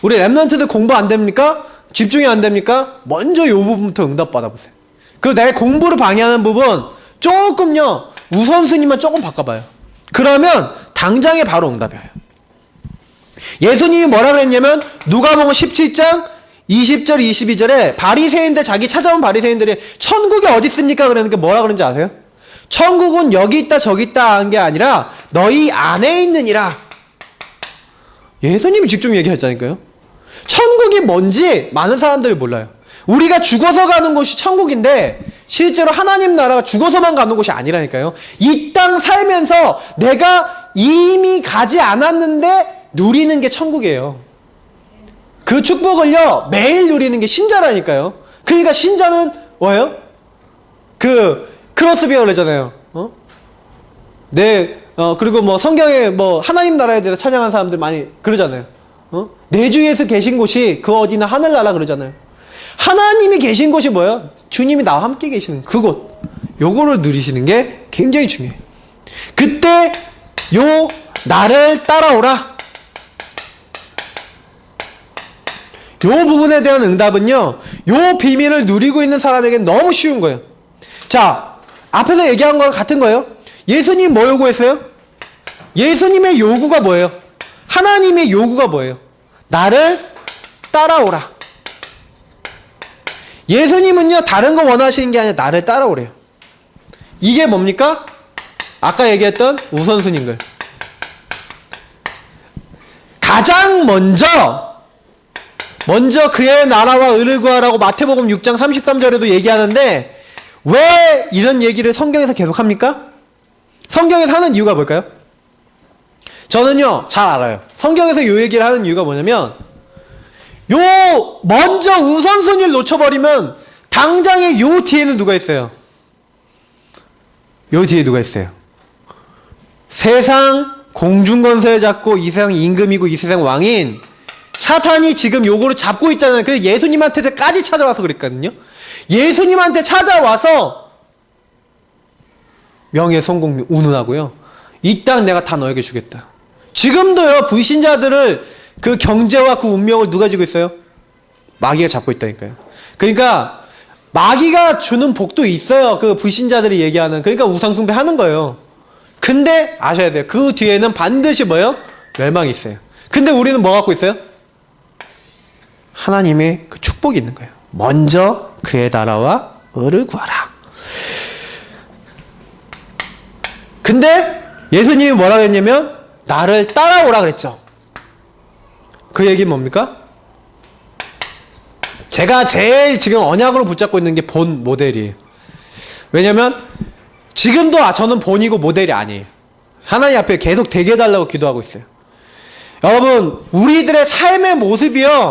우리 랩런트들 공부 안 됩니까? 집중이 안 됩니까? 먼저 요 부분부터 응답 받아보세요. 그리고 내 공부를 방해하는 부분 조금요 우선순위만 조금 바꿔봐요. 그러면 당장에 바로 응답이 와요. 예수님이 뭐라 그랬냐면 누가복음 17장 20절 22절에 바리새인들 자기 찾아온 바리새인들이 천국이 어디 있습니까? 그러는 게 뭐라 그런지 아세요? 천국은 여기 있다 저기 있다 한 게 아니라 너희 안에 있느니라. 예수님이 직접 얘기했다니까요. 천국이 뭔지 많은 사람들이 몰라요. 우리가 죽어서 가는 곳이 천국인데 실제로 하나님 나라가 죽어서만 가는 곳이 아니라니까요. 이 땅 살면서 내가 이미 가지 않았는데 누리는 게 천국이에요. 그 축복을요 매일 누리는 게 신자라니까요. 그러니까 신자는 뭐예요? 그 크로스비어 그러잖아요. 그리고 뭐 성경에 뭐 하나님 나라에 대해서 찬양하는 사람들 많이 그러잖아요. 내 주에서 계신 곳이 그 어디나 하늘나라 그러잖아요. 하나님이 계신 곳이 뭐예요? 주님이 나와 함께 계시는 그곳. 요거를 누리시는 게 굉장히 중요해요. 그때 요 나를 따라오라. 요 부분에 대한 응답은요 요 비밀을 누리고 있는 사람에게 너무 쉬운 거예요. 자 앞에서 얘기한 거랑 같은 거예요. 예수님 뭐 요구했어요? 예수님의 요구가 뭐예요? 하나님의 요구가 뭐예요? 나를 따라오라. 예수님은요 다른 거 원하시는 게 아니라 나를 따라오래요. 이게 뭡니까? 아까 얘기했던 우선순위인 거예요. 가장 먼저 그의 나라와 의를 구하라고 마태복음 6장 33절에도 얘기하는데 왜 이런 얘기를 성경에서 계속 합니까? 성경에서 하는 이유가 뭘까요? 저는요 잘 알아요. 성경에서 이 얘기를 하는 이유가 뭐냐면 먼저 우선순위를 놓쳐버리면 당장에 요 뒤에는 누가 있어요? 요 뒤에 누가 있어요? 세상 공중권세를 잡고 이 세상 임금이고 이 세상 왕인 사탄이 지금 요거를 잡고 있잖아요. 그래서 예수님한테까지 찾아와서 그랬거든요. 예수님한테 찾아와서 명예 성공 운운하고요. 이 땅 내가 다 너에게 주겠다. 지금도요 불신자들을 그 경제와 그 운명을 누가 쥐고 있어요? 마귀가 잡고 있다니까요. 그러니까 마귀가 주는 복도 있어요. 그 불신자들이 얘기하는. 그러니까 우상숭배 하는 거예요. 근데 아셔야 돼요. 그 뒤에는 반드시 뭐예요? 멸망이 있어요. 근데 우리는 뭐 갖고 있어요? 하나님의 그 축복이 있는 거예요. 먼저 그의 나라와 의를 구하라. 근데 예수님이 뭐라고 했냐면 나를 따라오라 그랬죠. 그 얘기는 뭡니까? 제가 제일 지금 언약으로 붙잡고 있는 게 본 모델이에요. 왜냐면 지금도 저는 본이고 모델이 아니에요. 하나님 앞에 계속 되게 해달라고 기도하고 있어요. 여러분 우리들의 삶의 모습이요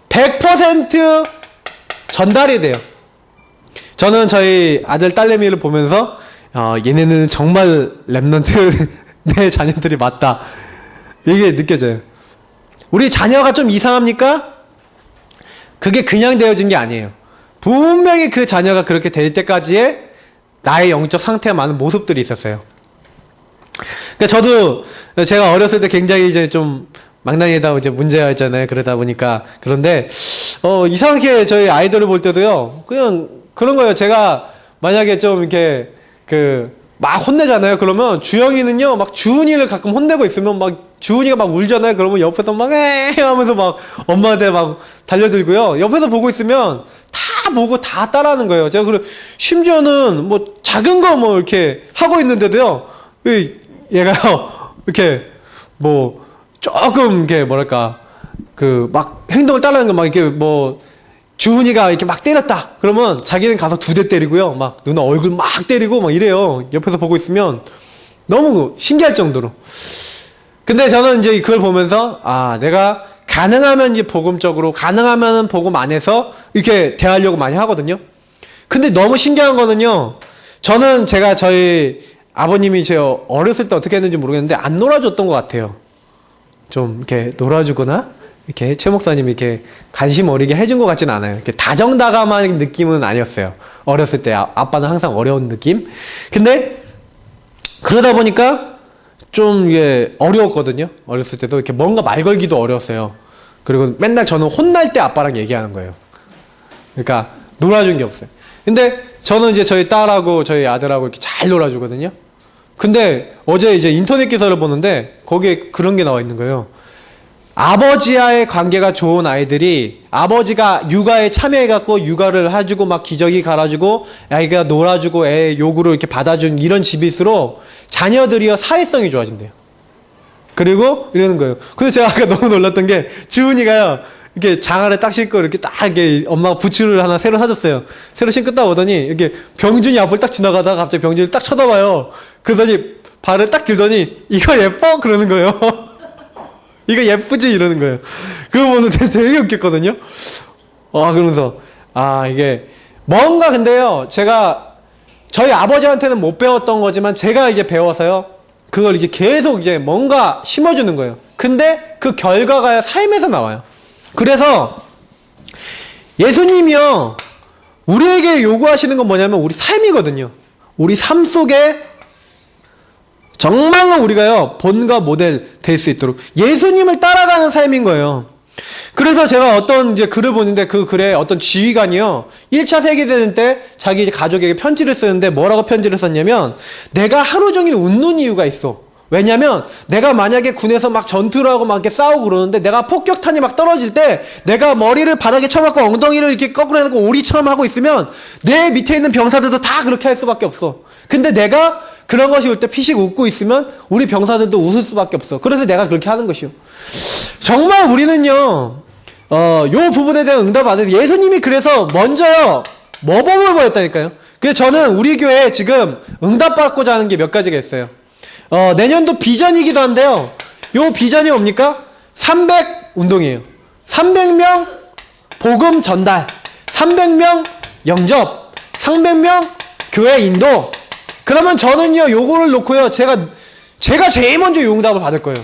100% 전달이 돼요. 저는 저희 아들 딸내미를 보면서 얘네는 정말 랩런트 내 자녀들이 맞다 이게 느껴져요. 우리 자녀가 좀 이상합니까? 그게 그냥 되어진 게 아니에요. 분명히 그 자녀가 그렇게 될 때까지의 나의 영적 상태가 많은 모습들이 있었어요. 그러니까 저도 제가 어렸을 때 굉장히 이제 좀 망나니에다 이제 문제가 있잖아요. 그러다 보니까. 그런데, 이상하게 저희 아이들을 볼 때도요, 그냥 그런 거예요. 제가 만약에 좀 이렇게, 막 혼내잖아요. 그러면 주영이는요, 막 주은이를 가끔 혼내고 있으면 막 주은이가 막 울잖아요. 그러면 옆에서 막, 하면서 막 엄마한테 막 달려들고요. 옆에서 보고 있으면 다 보고 다 따라하는 거예요. 제가 심지어는 뭐 작은 거 뭐 이렇게 하고 있는데도요, 얘가요, 이렇게 뭐, 조금, 이렇게, 뭐랄까, 막, 행동을 따라하는 거, 막, 이렇게, 뭐, 주은이가 이렇게 막 때렸다. 그러면 자기는 가서 2대 때리고요. 막, 누나 얼굴 막 때리고, 막 이래요. 옆에서 보고 있으면 너무 신기할 정도로. 근데 저는 이제 그걸 보면서, 내가 가능하면 이제 복음적으로, 가능하면 복음 안에서 이렇게 대하려고 많이 하거든요. 근데 너무 신기한 거는요, 제가 저희 아버님이 제 어렸을 때 어떻게 했는지 모르겠는데, 안 놀아줬던 것 같아요. 좀 이렇게 놀아주거나 이렇게 최 목사님이 이렇게 관심 어리게 해준 것 같지는 않아요. 이렇게 다정다감한 느낌은 아니었어요. 어렸을 때 아빠는 항상 어려운 느낌. 근데 그러다 보니까 좀 이게 어려웠거든요. 어렸을 때도 이렇게 뭔가 말 걸기도 어려웠어요. 그리고 맨날 저는 혼날 때 아빠랑 얘기하는 거예요. 그러니까 놀아준 게 없어요. 근데 저는 이제 저희 딸하고 저희 아들하고 이렇게 잘 놀아주거든요. 근데 어제 이제 인터넷 기사를 보는데 거기에 그런 게 나와 있는 거예요. 아버지와의 관계가 좋은 아이들이 아버지가 육아에 참여해갖고 육아를 해주고 막 기저귀 갈아주고 아이가 놀아주고 애 요구를 이렇게 받아준 이런 집일수록 자녀들이요 사회성이 좋아진대요. 그리고 이러는 거예요. 근데 제가 아까 너무 놀랐던 게 주은이가요 이렇게 장화를 딱 신고 이렇게 딱 이렇게 엄마가 부츠를 하나 새로 사줬어요. 새로 신고 딱 오더니 이렇게 병준이 앞을 딱 지나가다가 갑자기 병준이를 딱 쳐다봐요. 그러더니 발을 딱 들더니 이거 예뻐? 그러는 거예요. 이거 예쁘지? 이러는 거예요. 그거 보는데 되게 웃겼거든요. 그러면서 이게 뭔가 근데요 제가 저희 아버지한테는 못 배웠던 거지만 제가 이제 배워서요 그걸 이제 계속 이제 뭔가 심어주는 거예요. 근데 그 결과가 삶에서 나와요. 그래서 예수님이요 우리에게 요구하시는 건 뭐냐면 우리 삶이거든요. 우리 삶 속에 정말로 우리가요 본과 모델 될 수 있도록 예수님을 따라가는 삶인 거예요. 그래서 제가 어떤 이제 글을 보는데 그 글에 어떤 지휘관이요 1차 세계대전 때 자기 이제 가족에게 편지를 쓰는데 뭐라고 편지를 썼냐면 내가 하루 종일 웃는 이유가 있어. 왜냐면 내가 만약에 군에서 막 전투를 하고 막 이렇게 싸우고 그러는데 내가 폭격탄이 막 떨어질 때 내가 머리를 바닥에 쳐박고 엉덩이를 이렇게 거꾸로 해놓고 오리처럼 하고 있으면 내 밑에 있는 병사들도 다 그렇게 할 수밖에 없어. 근데 내가 그런 것이 올 때 피식 웃고 있으면 우리 병사들도 웃을 수밖에 없어. 그래서 내가 그렇게 하는 것이요. 정말 우리는요, 요 부분에 대한 응답 받아야 돼. 예수님이 그래서 먼저요, 모범을 보였다니까요. 그래서 저는 우리 교회에 지금 응답받고자 하는 게 몇 가지가 있어요. 내년도 비전이기도 한데요. 요 비전이 뭡니까? 300 운동이에요. 300명 복음 전달, 300명 영접, 300명 교회 인도. 그러면 저는요, 요거를 놓고요, 제가 제일 먼저 요 응답을 받을 거예요.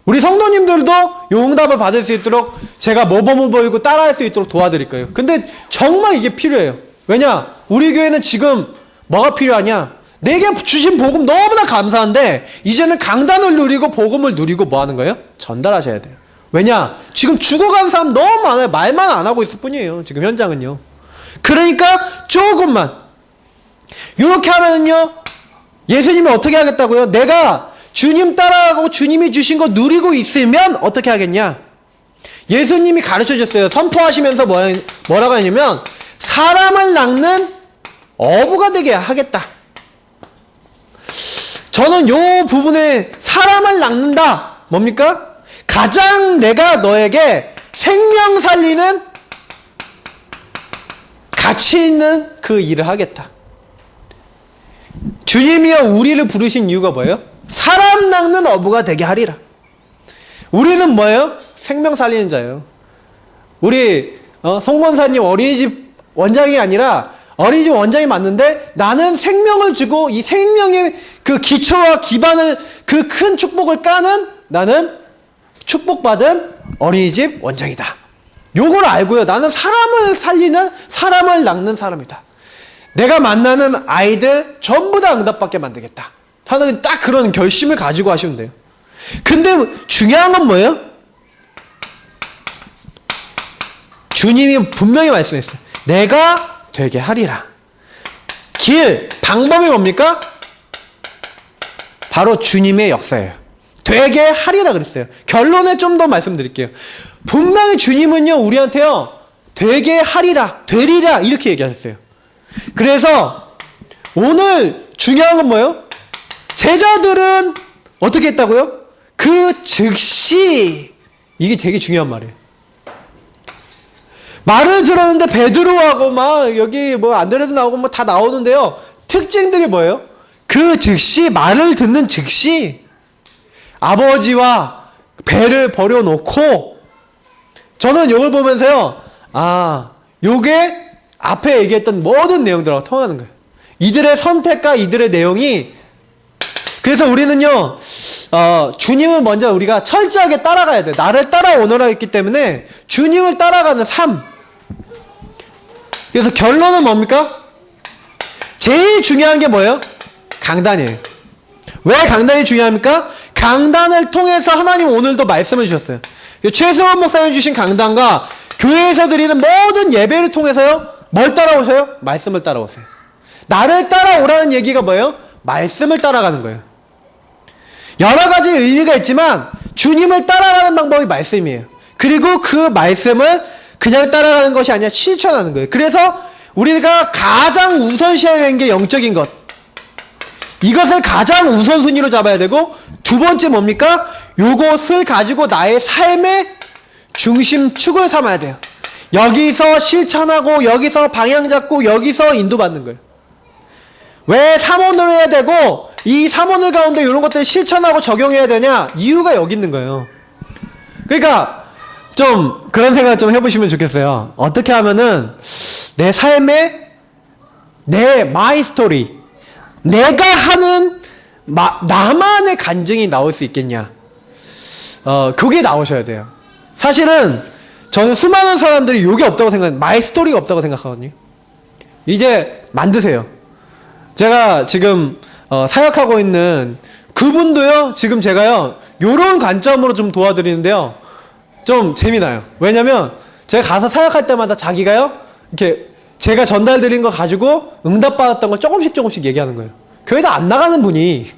우리 성도님들도 요 응답을 받을 수 있도록 제가 모범을 보이고 따라할 수 있도록 도와드릴 거예요. 근데 정말 이게 필요해요. 왜냐? 우리 교회는 지금 뭐가 필요하냐? 내게 주신 복음 너무나 감사한데 이제는 강단을 누리고 복음을 누리고 뭐 하는 거예요? 전달하셔야 돼요. 왜냐? 지금 죽어간 사람 너무 많아요. 말만 안 하고 있을 뿐이에요. 지금 현장은요. 그러니까 조금만 이렇게 하면은요, 예수님이 어떻게 하겠다고요? 내가 주님 따라가고 주님이 주신 거 누리고 있으면 어떻게 하겠냐? 예수님이 가르쳐 줬어요. 선포하시면서 뭐라고 하냐면 사람을 낚는 어부가 되게 하겠다. 저는 요 부분에 사람을 낚는다. 뭡니까? 가장 내가 너에게 생명 살리는 가치 있는 그 일을 하겠다. 주님이여 우리를 부르신 이유가 뭐예요? 사람 낚는 어부가 되게 하리라. 우리는 뭐예요? 생명 살리는 자예요. 우리 송 권사님 어린이집 원장이 아니라 어린이집 원장이 맞는데 나는 생명을 주고 이 생명의 그 기초와 기반을 그 큰 축복을 까는 나는 축복받은 어린이집 원장이다. 요걸 알고요. 나는 사람을 살리는 사람을 낚는 사람이다. 내가 만나는 아이들 전부 다 응답받게 만들겠다. 하는 딱 그런 결심을 가지고 하시면 돼요. 근데 중요한 건 뭐예요? 주님이 분명히 말씀했어요. 내가 되게 하리라. 길, 방법이 뭡니까? 바로 주님의 역사예요. 되게 하리라 그랬어요. 결론에 좀 더 말씀드릴게요. 분명히 주님은요, 우리한테요, 되게 하리라, 되리라, 이렇게 얘기하셨어요. 그래서 오늘 중요한 건 뭐예요? 제자들은 어떻게 했다고요? 그 즉시, 이게 되게 중요한 말이에요. 말을 들었는데 베드로하고 막 여기 뭐 안드레도 나오고 뭐 다 나오는데요. 특징들이 뭐예요? 그 즉시, 말을 듣는 즉시 아버지와 배를 버려놓고, 저는 이걸 보면서요, 요게 앞에 얘기했던 모든 내용들하고 통하는 거예요. 이들의 선택과 이들의 내용이. 그래서 우리는요, 주님을 먼저 우리가 철저하게 따라가야 돼. 나를 따라오너라 했기 때문에 주님을 따라가는 삶. 그래서 결론은 뭡니까? 제일 중요한 게 뭐예요? 강단이에요. 왜 강단이 중요합니까? 강단을 통해서 하나님 오늘도 말씀을 주셨어요. 최승원 목사님 주신 강단과 교회에서 드리는 모든 예배를 통해서요, 뭘 따라오세요? 말씀을 따라오세요. 나를 따라오라는 얘기가 뭐예요? 말씀을 따라가는 거예요. 여러 가지 의미가 있지만 주님을 따라가는 방법이 말씀이에요. 그리고 그 말씀을 그냥 따라가는 것이 아니라 실천하는 거예요. 그래서 우리가 가장 우선시해야 되는 게 영적인 것. 이것을 가장 우선순위로 잡아야 되고, 두 번째 뭡니까? 요것을 가지고 나의 삶의 중심축을 삼아야 돼요. 여기서 실천하고, 여기서 방향 잡고, 여기서 인도받는 거예요. 왜 삼원을 해야 되고, 이 삼원을 가운데 이런 것들을 실천하고 적용해야 되냐? 이유가 여기 있는 거예요. 그러니까 좀 그런 생각 좀 해보시면 좋겠어요. 어떻게 하면은 내 삶의 내 마이 스토리, 내가 하는 나만의 간증이 나올 수 있겠냐? 그게 나오셔야 돼요. 사실은 저는 수많은 사람들이 요게 없다고 생각해요. 마이 스토리가 없다고 생각하거든요. 이제 만드세요. 제가 지금 사역하고 있는 그분도요, 지금 제가요, 요런 관점으로 좀 도와드리는데요, 좀 재미나요. 왜냐면 제가 가서 사역할 때마다 자기가요, 이렇게 제가 전달드린 거 가지고 응답받았던 걸 조금씩 얘기하는 거예요. 교회도 안 나가는 분이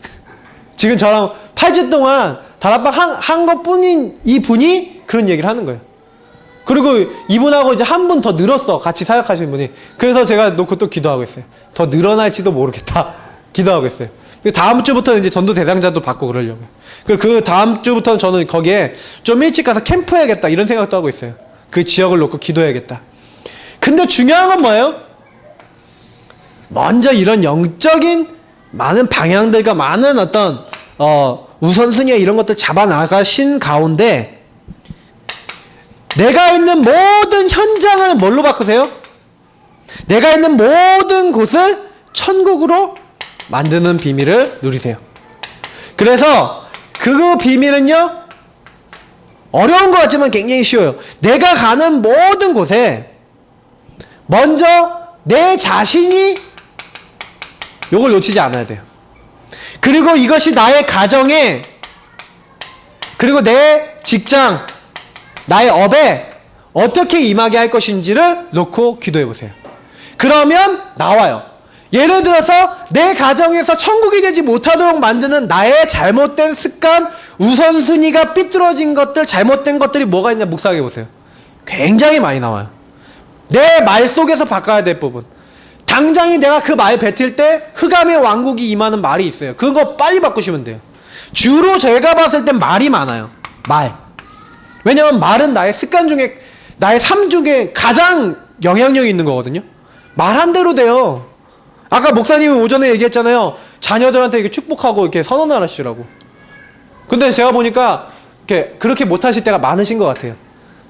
지금 저랑 8주 동안 다락방 한 것뿐인 이 분이 그런 얘기를 하는 거예요. 그리고 이분하고 이제 한 분 더 늘었어. 같이 사역하시는 분이. 그래서 제가 놓고 또 기도하고 있어요. 더 늘어날지도 모르겠다. 기도하고 있어요. 다음 주부터는 이제 전도 대상자도 받고 그러려고요. 그 다음 주부터는 저는 거기에 좀 일찍 가서 캠프해야겠다 이런 생각도 하고 있어요. 그 지역을 놓고 기도해야겠다. 근데 중요한 건 뭐예요? 먼저 이런 영적인 많은 방향들과 많은 어떤 우선순위와 이런 것들 잡아 나가신 가운데 내가 있는 모든 현장을 뭘로 바꾸세요? 내가 있는 모든 곳을 천국으로 만드는 비밀을 누리세요. 그래서 그 비밀은요, 어려운 것 같지만 굉장히 쉬워요. 내가 가는 모든 곳에 먼저 내 자신이 요걸 놓치지 않아야 돼요. 그리고 이것이 나의 가정에, 그리고 내 직장, 나의 업에 어떻게 임하게 할 것인지를 놓고 기도해 보세요. 그러면 나와요. 예를 들어서 내 가정에서 천국이 되지 못하도록 만드는 나의 잘못된 습관, 우선순위가 삐뚤어진 것들, 잘못된 것들이 뭐가 있냐 묵상해 보세요. 굉장히 많이 나와요. 내 말 속에서 바꿔야 될 부분. 당장이 내가 그 말 뱉을 때 흑암의 왕국이 임하는 말이 있어요. 그거 빨리 바꾸시면 돼요. 주로 제가 봤을 땐 말이 많아요. 말. 왜냐면 말은 나의 습관 중에, 나의 삶 중에 가장 영향력이 있는 거거든요. 말한 대로 돼요. 아까 목사님이 오전에 얘기했잖아요. 자녀들한테 이렇게 축복하고 이렇게 선언을 하시라고. 근데 제가 보니까 이렇게 그렇게 못하실 때가 많으신 것 같아요.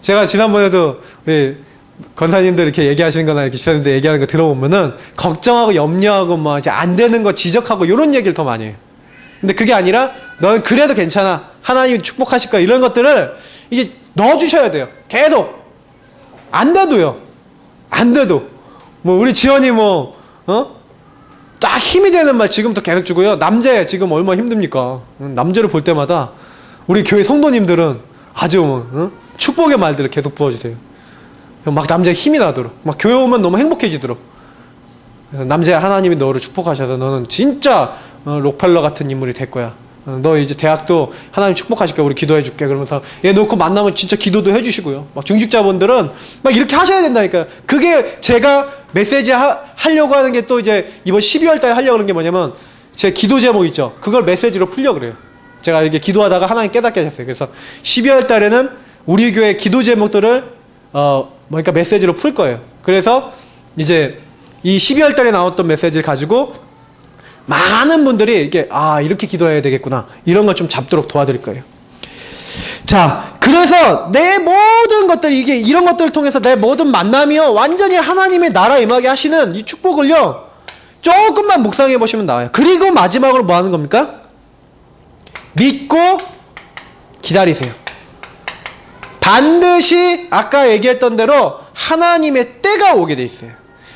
제가 지난번에도 우리 권사님들 이렇게 얘기하시는 거나 이렇게 지사님들 얘기하는 거 들어보면은 걱정하고 염려하고 막 이제 안 되는 거 지적하고 이런 얘기를 더 많이 해요. 근데 그게 아니라 넌 그래도 괜찮아. 하나님이 축복하실 거야. 이런 것들을 이제 넣어주셔야 돼요. 계속. 안 돼도요. 안 돼도. 뭐 우리 지연이 딱 힘이 되는 말 지금부터 계속 주고요. 남재 지금 얼마나 힘듭니까? 남재를 볼 때마다 우리 교회 성도님들은 아주 축복의 말들을 계속 부어주세요. 막 남재 힘이 나도록, 막 교회 오면 너무 행복해지도록. 남재 하나님이 너를 축복하셔서 너는 진짜 록펠러 같은 인물이 될 거야. 너 이제 대학도 하나님 축복하실 거야. 우리 기도해 줄게. 그러면서 얘 놓고 만나면 진짜 기도도 해주시고요. 막 중직자분들은 막 이렇게 하셔야 된다니까요. 그게 제가 메시지 하려고 하는 게 또 이제 이번 12월 달에 하려고 하는 게 뭐냐면 제 기도 제목 있죠. 그걸 메시지로 풀려고 그래요. 제가 이렇게 기도하다가 하나님 깨닫게 하셨어요. 그래서 12월 달에는 우리 교회 기도 제목들을 그러니까 메시지로 풀 거예요. 그래서 이제 이 12월 달에 나왔던 메시지를 가지고 많은 분들이 이렇게 기도해야 되겠구나. 이런 걸 좀 잡도록 도와드릴 거예요. 자, 그래서 내 모든 것들, 이런 것들을 통해서 내 모든 만남이요, 완전히 하나님의 나라 임하게 하시는 이 축복을요, 조금만 묵상해 보시면 나와요. 그리고 마지막으로 뭐 하는 겁니까? 믿고 기다리세요. 반드시 아까 얘기했던 대로 하나님의 때가 오게 돼 있어요.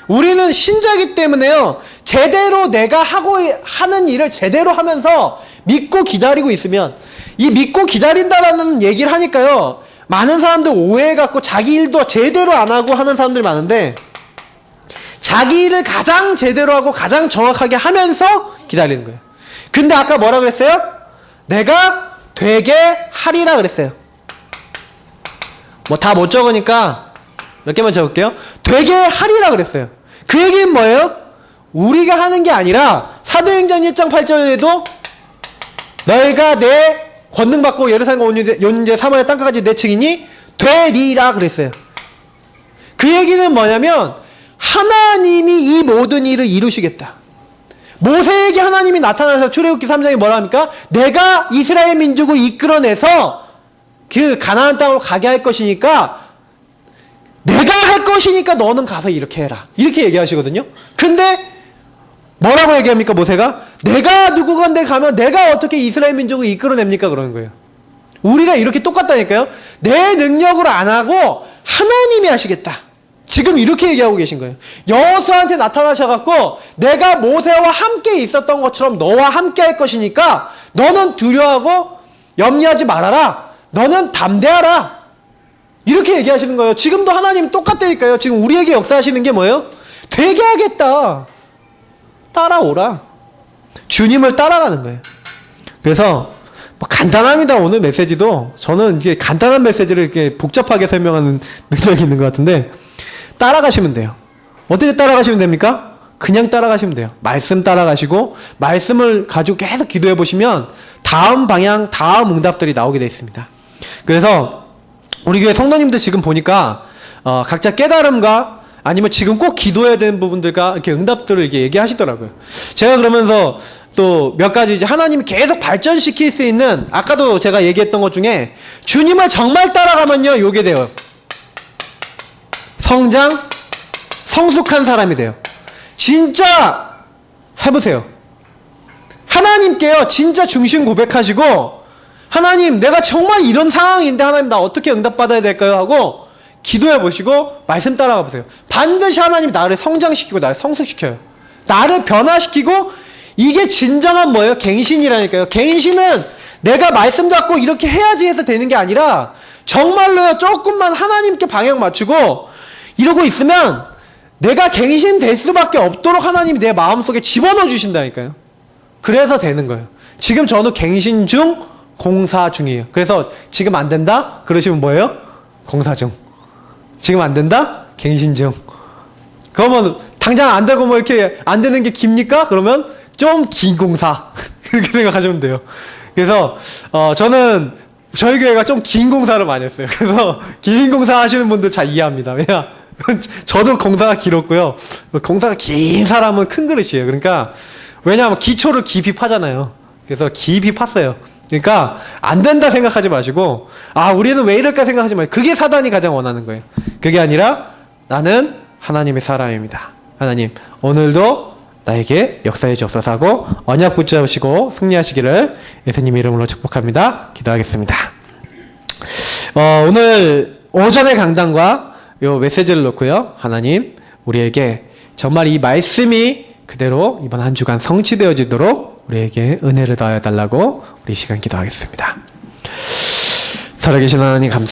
우리는 신자이기 때문에요, 제대로 내가 하는 일을 제대로 하면서 믿고 기다리고 있으면, 이 믿고 기다린다라는 얘기를 하니까요, 많은 사람들 오해해갖고 자기 일도 제대로 안 하고 하는 사람들이 많은데, 자기 일을 가장 제대로 하고 가장 정확하게 하면서 기다리는 거예요. 근데 아까 뭐라 그랬어요? 내가 되게 하리라 그랬어요. 뭐 다 못 적으니까 몇 개만 적을게요. 되게 하리라 그랬어요. 그 얘기는 뭐예요? 우리가 하는 게 아니라 사도행전 1장 8절에도 너희가 내 권능 받고 예루살렘과 온 이제 사마리아 땅까지 내 증인이 되리라 그랬어요. 그 얘기는 뭐냐면 하나님이 이 모든 일을 이루시겠다. 모세에게 하나님이 나타나서 출애굽기 3장에 뭐라 합니까? 내가 이스라엘 민족을 이끌어내서 그 가나안 땅으로 가게 할 것이니까 내가 할 것이니까 너는 가서 이렇게 해라. 이렇게 얘기하시거든요. 근데 뭐라고 얘기합니까, 모세가? 내가 누구건데 가면 내가 어떻게 이스라엘 민족을 이끌어냅니까? 그러는 거예요. 우리가 이렇게 똑같다니까요. 내 능력으로 안 하고 하나님이 하시겠다. 지금 이렇게 얘기하고 계신 거예요. 여호수아한테 나타나셔갖고 내가 모세와 함께 있었던 것처럼 너와 함께 할 것이니까 너는 두려워하고 염려하지 말아라. 너는 담대하라. 이렇게 얘기하시는 거예요. 지금도 하나님 똑같다니까요. 지금 우리에게 역사하시는 게 뭐예요? 되게 하겠다. 따라오라. 주님을 따라가는 거예요. 그래서 뭐 간단합니다. 오늘 메시지도 저는 이제 간단한 메시지를 이렇게 복잡하게 설명하는 능력이 있는 것 같은데 따라가시면 돼요. 어떻게 따라가시면 됩니까? 그냥 따라가시면 돼요. 말씀 따라가시고 말씀을 가지고 계속 기도해 보시면 다음 방향, 다음 응답들이 나오게 되어 있습니다. 그래서 우리 교회 성도님들 지금 보니까 각자 깨달음과 아니면 지금 꼭 기도해야 되는 부분들과 이렇게 응답들을 이렇게 얘기하시더라고요. 제가 그러면서 또 몇 가지 이제 하나님이 계속 발전시킬 수 있는, 아까도 제가 얘기했던 것 중에 주님을 정말 따라가면요, 요게 돼요. 성장, 성숙한 사람이 돼요. 진짜 해보세요. 하나님께요, 진짜 중심 고백하시고, 하나님, 내가 정말 이런 상황인데 하나님 나 어떻게 응답받아야 될까요? 하고 기도해 보시고 말씀 따라가 보세요. 반드시 하나님이 나를 성장시키고 나를 성숙시켜요. 나를 변화시키고, 이게 진정한 뭐예요? 갱신이라니까요. 갱신은 내가 말씀 잡고 이렇게 해야지 해서 되는 게 아니라 정말로요, 조금만 하나님께 방향 맞추고 이러고 있으면 내가 갱신될 수밖에 없도록 하나님이 내 마음속에 집어넣어 주신다니까요. 그래서 되는 거예요. 지금 저는 갱신 중, 공사 중이에요. 그래서 지금 안 된다? 그러시면 뭐예요? 공사 중. 지금 안 된다? 갱신 중. 그러면 당장 안 되고 뭐 이렇게 안 되는 게 깁니까? 그러면 좀 긴 공사. 이렇게 생각하시면 돼요. 그래서 저는 저희 교회가 좀 긴 공사를 많이 했어요. 그래서 긴 공사 하시는 분들 잘 이해합니다. 왜냐? 저도 공사가 길었고요. 공사가 긴 사람은 큰 그릇이에요. 그러니까 왜냐하면 기초를 깊이 파잖아요. 그래서 깊이 팠어요. 그러니까 안 된다 생각하지 마시고, 우리는 왜 이럴까 생각하지 마시고, 그게 사단이 가장 원하는 거예요. 그게 아니라 나는 하나님의 사람입니다. 하나님, 오늘도 나에게 역사해 주옵소서 하고 언약 붙잡으시고 승리하시기를 예수님 이름으로 축복합니다. 기도하겠습니다. 오늘 오전의 강단과 요 메시지를 놓고요, 하나님 우리에게 정말 이 말씀이 그대로 이번 한 주간 성취되어지도록 우리에게 은혜를 더하여 달라고 우리 시간 기도하겠습니다. 살아계신 하나님 감사합니다.